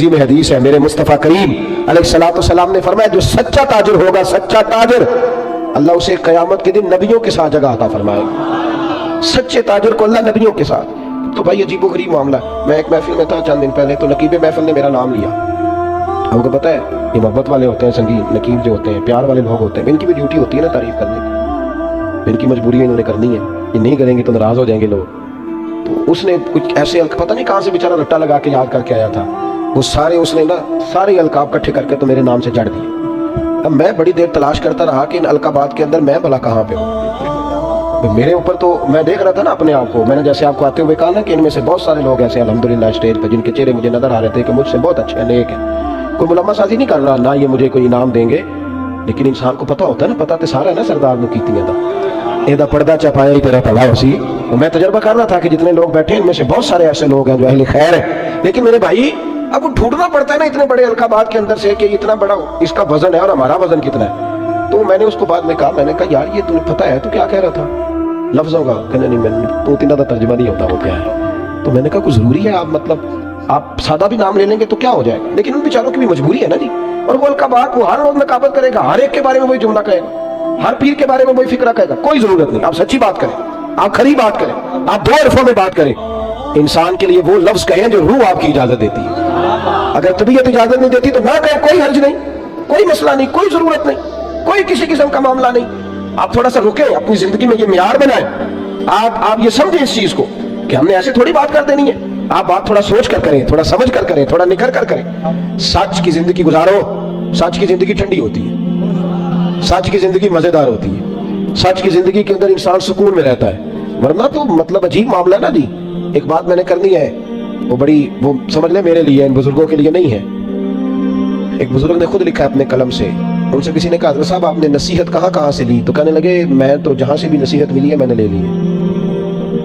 में हदीस है, मेरे मुस्तफ़ा करीम अलैहिस्सलाम ने फरमाया, जो सच्चा ताजिर होगा, सच्चा ताजिर, अल्लाह उसे क़यामत के दिन नबियों के साथ जगह अता फरमाएगा। सच्चे ताजिर को अल्लाह नबियों के साथ। तो भाई अजीबोगरीब मामला। मैं एक महफिल में था चंद दिन पहले, तो नकीब महफिल ने मेरा नाम लिया। आपको पता है ये मोहब्बत वाले होते हैं, संगीत नकीब जो होते हैं, प्यार वाले लोग होते हैं, इनकी भी ड्यूटी होती है ना तारीफ करने की, इनकी मजबूरी है, इन्होंने करनी है, ये नहीं करेंगे तो नाराज हो जाएंगे लोग। तो उसने कुछ ऐसे पता नहीं कहाँ से बेचारा रट्टा लगा के याद करके आया था, वो सारे उसने ना सारे अलकाब इकट्ठे करके तो मेरे नाम से जड़ दिए। अब मैं बड़ी देर तलाश करता रहा कि इन अलकाबात के अंदर मैं भला कहाँ पे हूँ। मेरे ऊपर तो मैं देख रहा था ना अपने आप को, मैंने जैसे आपको आते हुए कहा ना कि इनमें से बहुत सारे लोग ऐसे अल्हम्दुलिल्लाह स्टेज पर जिनके चेहरे मुझे नजर आ रहे थे कि मुझसे बहुत अच्छे हैं, नेक है, कोई मुलम्मा साजी नहीं कर रहा, ना ये मुझे कोई इनाम देंगे, लेकिन इंसान को पता होता है ना, पता तो सारा है ना सरदार नु कीतियां दा एदा पर्दा चपाया ही तेरा भला होसी। तो मैं तजर्बा कर रहा था कि जितने लोग बैठे इनमें से बहुत सारे ऐसे लोग हैं जो अहले खैर है, लेकिन मेरे भाई अब ढूंढना पड़ता है ना इतने बड़े अलकाबात के अंदर से कि इतना बड़ा इसका वजन है और हमारा वजन कितना है। तो मैंने उसको बाद में कहा, मैंने कहा यार ये तुम्हें पता है तो क्या कह रहा था लफ्जों का? कहने नहीं, मैंने तो तीन का तर्जुमा नहीं होता वो क्या है। तो मैंने कहा कुछ जरूरी है, आप मतलब आप सादा भी नाम ले लेंगे तो क्या हो जाएगा, लेकिन उन बेचारों की भी मजबूरी है ना जी। और वो अलकाबात वो हर रोज नकाबत करेगा, हर एक के बारे में वही जुमला कहेगा, हर पीर के बारे में वही फिक्रा कहेगा। कोई जरूरत नहीं, आप सच्ची बात करें, आप खरी बात करें, आप दो हरफों में बात करें, इंसान के लिए वो लफ्ज कहें जो रूह आपकी इजाजत देती है। अगर तबीयत इजाजत नहीं देती तो ना कहें, कोई हर्ज नहीं, कोई मसला नहीं, कोई जरूरत नहीं, कोई किसी किस्म का मामला नहीं। आप थोड़ा सा रुके, अपनी जिंदगी में ये मियार बनाएं, आप ये समझें इस चीज को कि हमने ऐसे थोड़ी बात कर देनी है। आप बात थोड़ा सोच कर करें, थोड़ा समझ कर करें, थोड़ा निखर कर करें। सच की जिंदगी गुजारो, सच की जिंदगी ठंडी होती है, सच की जिंदगी मजेदार होती है, सच की जिंदगी के अंदर इंसान सुकून में रहता है। वरना तो मतलब अजीब मामला ना जी। एक बात मैंने करनी है, वो बड़ी वो समझ ले मेरे लिए, इन बुजुर्गों के लिए नहीं है। एक बुजुर्ग ने खुद लिखा है अपने कलम से, उनसे किसी ने कहा हज़रत साहब आपने नसीहत कहाँ से ली? तो कहने लगे मैं तो जहां से भी नसीहत मिली है मैंने ले ली है।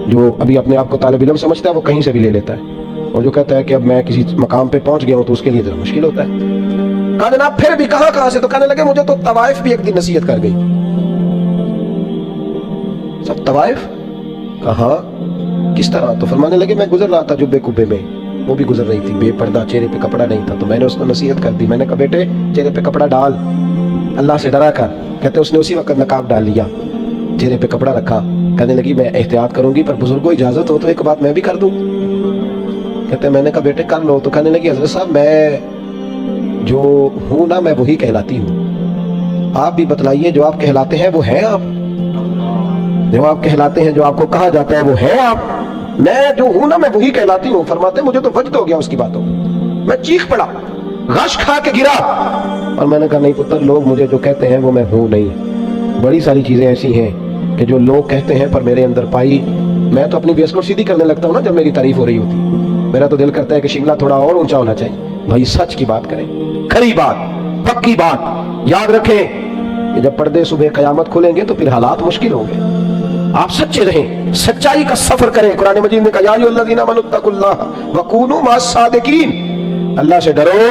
जो अभी अपने आप को तालिब इल्म समझता है वो कहीं से भी ले लेता है, और जो कहता है कि अब मैं किसी मकाम पे पहुंच गया हूं तो उसके लिए जरा मुश्किल होता है। कहा जनाब फिर भी कहाँ से? तो कहने लगे मुझे तो तवाइफ भी एक दिन नसीहत कर गई। सब तवाइफ कहाँ, किस तरह? तो फरमाने लगे मैं गुजर रहा था जुब्बे कुब्बे में, वो भी गुजर रही थी बेपर्दा, चेहरे पे कपड़ा नहीं था, तो मैंने उसको नसीहत कर दी। मैंने कहा बेटे चेहरे पे कपड़ा डाल, अल्लाह से डरा कर। कहते उसने उसी वक्त नकाब डाल लिया, चेहरे पे कपड़ा रखा। कहने लगी मैं एहतियात करूंगी, पर बुजुर्गों इजाजत हो तो एक बात मैं भी कर दूं। कहते मैंने कहा बेटे कर लो। तो कहने लगी हज़रत साहब मैं जो हूं ना मैं वही कहलाती हूँ, आप भी बतलाइए जो आप कहलाते हैं वो है आप, जो आप कहलाते हैं, जो आपको कहा जाता है वो है आप। मैं जो हूं ना मैं वही कहलाती हूँ। फरमाते मुझे तो वजद हो गया उसकी बातों, मैं चीख पड़ा, गश खा के गिरा, और मैंने कहा नहीं पुत्र, लोग मुझे जो कहते हैं वो मैं हूं नहीं। बड़ी सारी चीजें ऐसी हैं कि जो लोग कहते हैं पर मेरे अंदर पाई, मैं तो अपनी बेस को सीधी करने लगता हूँ ना जब मेरी तारीफ हो रही होती। मेरा तो दिल करता है कि शिमला थोड़ा और ऊंचा होना चाहिए। भाई सच की बात करें, खरी बात, पक्की बात। याद रखें कि जब पर्दे सुबह कयामत खुलेंगे तो फिर हालात मुश्किल होंगे। आप सच्चे रहें, सच्चाई का सफर करें। कुरान मजीद में कहा या अय्युहल्लज़ीना आमनुत्तकुल्लाह वकूनू मअस-सादिकीन, अल्लाह से डरो,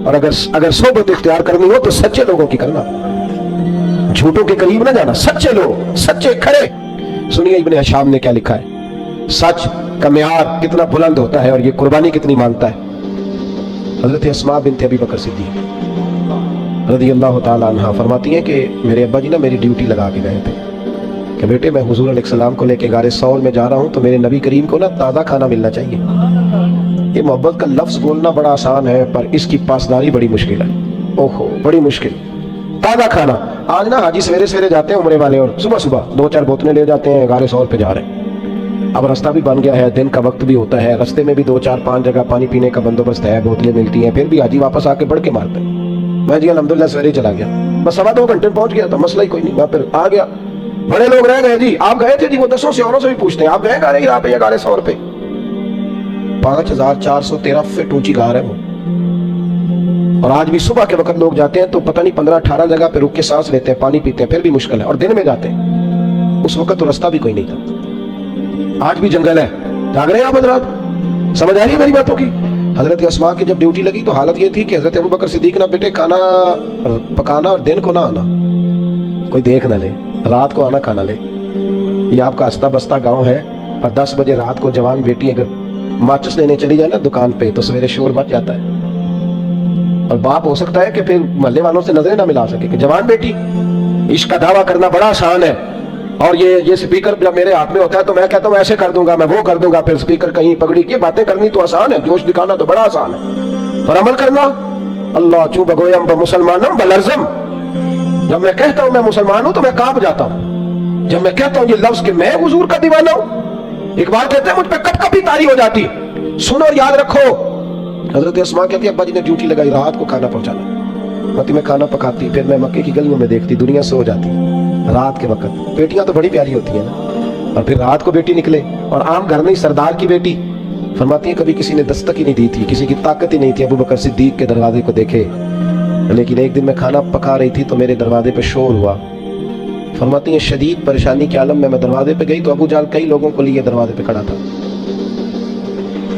और अगर सोबत इख्तियार करनी हो तो सच्चे लोगों की करना, झूठों के करीब ना जाना, सच्चे लोग, सच्चे खरे। सुनिए इब्ने हिशाम ने क्या लिखा है, सच का मियार कितना बुलंद होता है और ये कुर्बानी कितनी मांगता है। हजरत अस्मा बिन्त अबी बकर सिद्दीक़ रज़ियल्लाहु ताला अन्हा फरमाती हैं कि मेरे अब्बा जी ना मेरी ड्यूटी लगा के गए थे कि बेटे मैं हुजूर अलैहिस्सलाम को लेके गारे सौर में जा रहा हूँ, तो मेरे नबी करीम को ना ताज़ा खाना मिलना चाहिए। ये मोहब्बत का लफ्ज़ बोलना बड़ा आसान है पर इसकी पासदारी बड़ी मुश्किल है। ओहो बड़ी मुश्किल। ताज़ा खाना, आज ना हाजी सवेरे सवेरे जाते हैं उम्रे वाले, और सुबह सुबह 2-4 बोतलें ले जाते हैं, गारे सौर पे जा रहे हैं। अब रास्ता भी बन गया है, दिन का वक्त भी होता है, रास्ते में भी 2-4-5 जगह पानी पीने का बंदोबस्त है, बोतलें मिलती हैं, फिर भी हाजी वापस आके बढ़ के मारते हैं। मैं जी अल्हम्दुलिल्लाह सवेरे चला गया, बस 2.25 घंटे पहुंच गया था, मसला ही कोई नहीं। मैं फिर आ गया, बड़े लोग रह गए जी, आप गए थे जी? वो 10 से औरों से भी पूछते हैं आप गए गारे हीरा पे या गारे सौर पे? 5413 फीट ऊंची गार है वो, और आज भी सुबह के वक्त लोग जाते हैं तो पता नहीं 15-18 जगह पे रुक के सांस लेते हैं, पानी पीते हैं, फिर भी मुश्किल है, और दिन में जाते हैं। उस वक्त तो रास्ता भी कोई नहीं था, आज भी जंगल है। जाग रहे हैं आप हजरात? समझ आ रही है मेरी बातों की? हजरत अस्मा की जब ड्यूटी लगी तो हालत ये थी कि हजरत अबू बकर सिद्दीक ना बेटे खाना पकाना और दिन को ना आना, कोई देख ना ले, रात को आना खाना ले। ये आपका हंसता बसता गांव है, और 10 बजे रात को जवान बेटी अगर माचिस लेने चली जाए ना दुकान पे तो सवेरे शोर मच जाता है। اور باپ ہو سکتا ہے کہ پھر محلے والوں سے نظریں نہ ملا سکے کہ جوان بیٹی عشق کا دعویٰ کرنا بڑا آسان ہے، اور یہ سپیکر جب میرے ہاتھ میں ہوتا ہے تو میں کہتا ہوں ایسے کر دوں گا، میں وہ کر دوں گا، پھر سپیکر کہیں پکڑی کی باتیں کرنی تو آسان ہے، جوش دکھانا تو بڑا آسان ہے، پر عمل کرنا اللہ چوں بگویم بمسلمانم بلرزم۔ جب میں کہتا ہوں میں مسلمان ہوں تو میں کانپ جاتا ہوں، جب میں کہتا ہوں یہ لفظ کہ میں حضور کا دیوانہ ہوں، اقبال کہتے ہیں مجھ پہ کب کبھی طاری ہو جاتی، سنو اور یاد رکھو۔ حضرت اسماء کہتی ہے ابا جی نے ڈیوٹی لگائی رات کو کھانا پہنچانا، متی میں کھانا پکاتی، پھر میں مکے کی گلیوں میں دیکھتی دنیا سو جاتی رات کے وقت، بیٹیاں تو بڑی پیاری ہوتی ہیں نا، اور پھر رات کو بیٹی نکلے، اور عام گھر نہیں سردار کی بیٹی، فرماتی ہیں کبھی کسی نے دستک ہی نہیں دی تھی، کسی کی طاقت ہی نہیں تھی ابو بکر صدیق کے دروازے کو دیکھے، لیکن ایک دن میں کھانا پکا رہی تھی تو میرے دروازے پہ شور ہوا، فرماتی ہیں شدید پریشانی کے عالم میں دروازے پہ گئی تو ابو جال کئی لوگوں کو لیے دروازے پہ کھڑا تھا،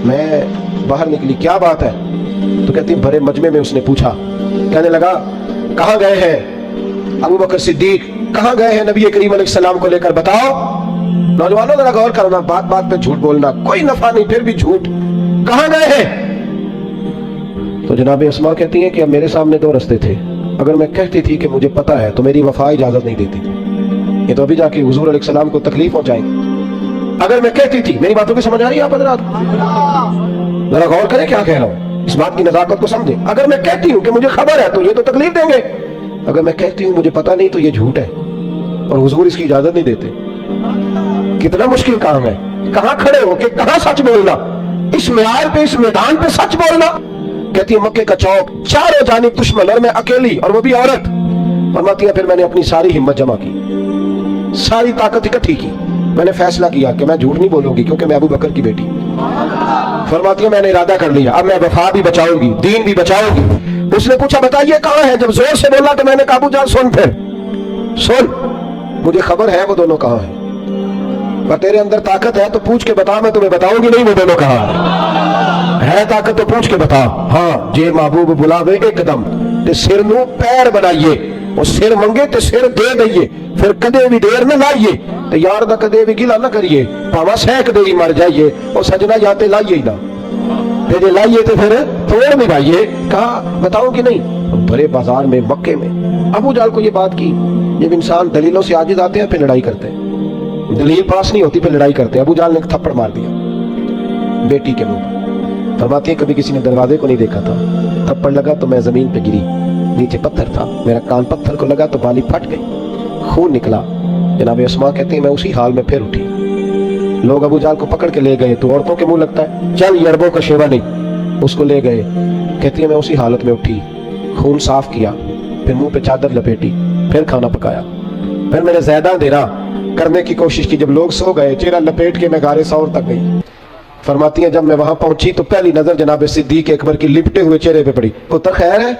میں باہر نکلی کیا بات ہے تو کہتی بھرے مجمع میں اس نے پوچھا، کہنے لگا کہاں گئے ہیں ابو بکر صدیق، کہاں گئے ہیں نبی کریم علیہ السلام کو لے کر، بتاؤ۔ نوجوانوں ذرا غور کرنا، بات بات پہ جھوٹ بولنا کوئی نفع نہیں، پھر بھی جھوٹ، کہاں گئے ہیں؟ تو جناب اسماء کہتی ہیں کہ اب میرے سامنے دو رستے تھے، اگر میں کہتی تھی کہ مجھے پتا ہے تو میری وفا اجازت نہیں دیتی تھی، یہ تو ابھی جا کے حضور علیہ السلام کو تکلیف پہنچائے گی، اگر میں کہتی تھی، میری باتوں کی سمجھ آ رہی ہے آپ حضرات؟ ذرا غور کریں کیا کہہ رہا ہوں، اس بات کی نزاکت کو سمجھیں، اگر میں کہتی ہوں کہ مجھے خبر ہے تو یہ تو تکلیف دیں گے، اگر میں کہتی ہوں مجھے پتا نہیں تو یہ جھوٹ ہے، اور حضور اس کی اجازت نہیں دیتے۔ کتنا مشکل کام ہے، کہاں کھڑے ہو کہ کہاں سچ بولنا، اس معیار پہ اس میدان پہ سچ بولنا۔ کہتی ہے مکے کا چوک چاروں جانب دشمن اور میں اکیلی اور وہ بھی عورت، فرماتی ہے پھر میں نے اپنی ساری ہمت جمع کی، ساری طاقت اکٹھی کی، میں نے فیصلہ کیا کہ میں جھوٹ نہیں بولوں گی کیونکہ میں ابو بکر کی بیٹی، فرماتی ہے میں نے ارادہ کر لیا اب میں وفا بھی بچاؤں گی دین بھی بچاؤں گی۔ اس نے پوچھا بتائیے کہاں ہے، جب زور سے بولا تو میں نے کہا ابو جان سن، پھر سن مجھے خبر ہے وہ دونوں کہاں ہیں، پر تیرے اندر طاقت ہے تو پوچھ کے بتا، میں تمہیں بتاؤں گی نہیں وہ دونوں کہاں ہے طاقت تو پوچھ کے بتا۔ ہاں جے محبوب بلاوے ایک دم تے سر نو پیر بنائیے، وہ سر منگے تے سر دے دئیے، پھر کدے بھی دیر نہ لائیے تے یار دا کدے بھی گلا نہ کریے، پاوا سینک دے ہی مر جائیے، اور سجنا جاتے لائیے ہی نہ، تے جے لائیے تے پھر توڑ نہیں بھائیے۔ کہا بتاؤں کہ نہیں؟ بڑے بازار میں مکے میں ابو جال کو یہ بات کی، جب انسان دلیلوں سے عاجز آتے ہیں پھر لڑائی کرتے ہیں، دلیل پاس نہیں ہوتی پھر لڑائی کرتے ہیں۔ ابو جال نے ایک تھپڑ مار دیا بیٹی کے منہ پر، فرماتی ہے کبھی کسی نے دروازے کو نہیں دیکھا تھا، تھپڑ لگا تو میں زمین پہ گری، نیچے پتھر تھا، میرا کان پتھر کو لگا تو بالی پھٹ گئی، خون نکلا۔ جناب اسماء کہتے ہیں میں اسی حال میں پھر اٹھی، لوگ ابو جال کو پکڑ کے لے گئے تو عورتوں کے منہ لگتا ہے چل یہ عربوں کا شیوا نہیں، اس کو لے گئے۔ کہتی ہے میں اسی حالت میں اٹھی، خون صاف کیا، پھر منہ پہ چادر لپیٹی، پھر کھانا پکایا، پھر میں نے زیادہ دیرا کرنے کی کوشش کی، جب لوگ سو گئے چہرہ لپیٹ کے میں غار ثور تک گئی۔ فرماتی ہیں جب میں وہاں پہنچی تو پہلی نظر جناب صدیق اکبر کی لپٹے ہوئے چہرے پہ پڑی، پتر خیر ہے؟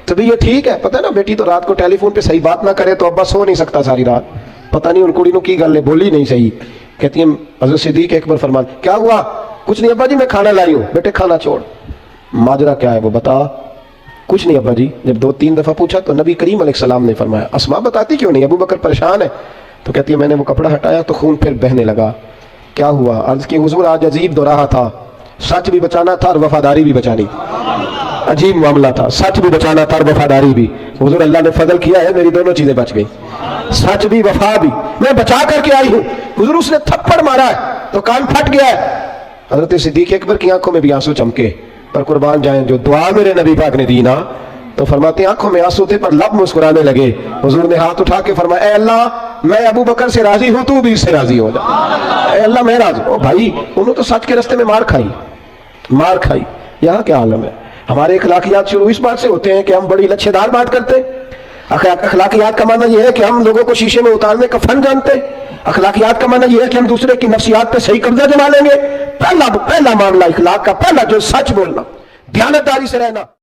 طبیعت ٹھیک ہے؟ پتہ ہے نا بیٹی تو رات کو ٹیلی فون پہ صحیح بات نہ کرے تو ابا سو نہیں سکتا ساری رات، پتہ نہیں ان کڑی نو کی گل ہے بولی نہیں صحیح۔ کہتی ہیں حضرت صدیق اکبر فرمان کیا ہوا؟ کچھ نہیں ابا جی میں کھانا لائی ہوں۔ بیٹے کھانا چھوڑ، ماجرا کیا ہے وہ بتا۔ کچھ نہیں ابا جی۔ جب 2-3 دفعہ پوچھا تو نبی کریم علیہ السلام نے فرمایا اسماء بتاتی کیوں نہیں؟ ابو بکر پریشان ہے۔ تو کہتی ہے میں نے وہ کپڑا ہٹایا تو خون پھر بہنے لگا۔ کیا ہوا؟ عرض کی حضور آج عجیب دو راہ تھا، سچ بھی بچانا تھا اور وفاداری بھی بچانی، عجیب معاملہ تھا، سچ بھی بچانا تھا اور وفاداری بھی۔ حضور اللہ نے فضل کیا ہے میری دونوں چیزیں بچ گئی، سچ بھی وفا بھی، میں بچا کر کے آئی ہوں۔ حضور اس نے تھپڑ مارا ہے تو کان پھٹ گیا ہے۔ حضرت صدیق اکبر کی آنکھوں میں بھی آنسو چمکے، پر قربان جائیں جو دعا میرے نبی پاک نے دی نا، تو فرماتے ہیں آنکھوں میں آنسو تھے پر لب مسکرانے لگے۔ حضور نے ہاتھ اٹھا کے فرمایا اے اللہ میں ابو بکر سے راضی ہوں، تو بھی اس سے راضی ہو جا، اے اللہ میں راضی ہوں۔ بھائی انہوں تو سچ کے رستے میں مار کھائی، یہاں کیا عالم ہے؟ ہمارے اخلاقیات شروع اس بات سے ہوتے ہیں کہ ہم بڑی لچھے دار بات کرتے ہیں۔ اخلاقیات کا معنی یہ ہے کہ ہم لوگوں کو شیشے میں اتارنے کا فن جانتے ہیں۔ اخلاقیات کا معنی یہ ہے کہ ہم دوسرے کی نفسیات پہ صحیح قبضہ جما لیں گے۔ پہلا معاملہ اخلاق کا، پہلا جو سچ بولنا، دیانتداری سے رہنا۔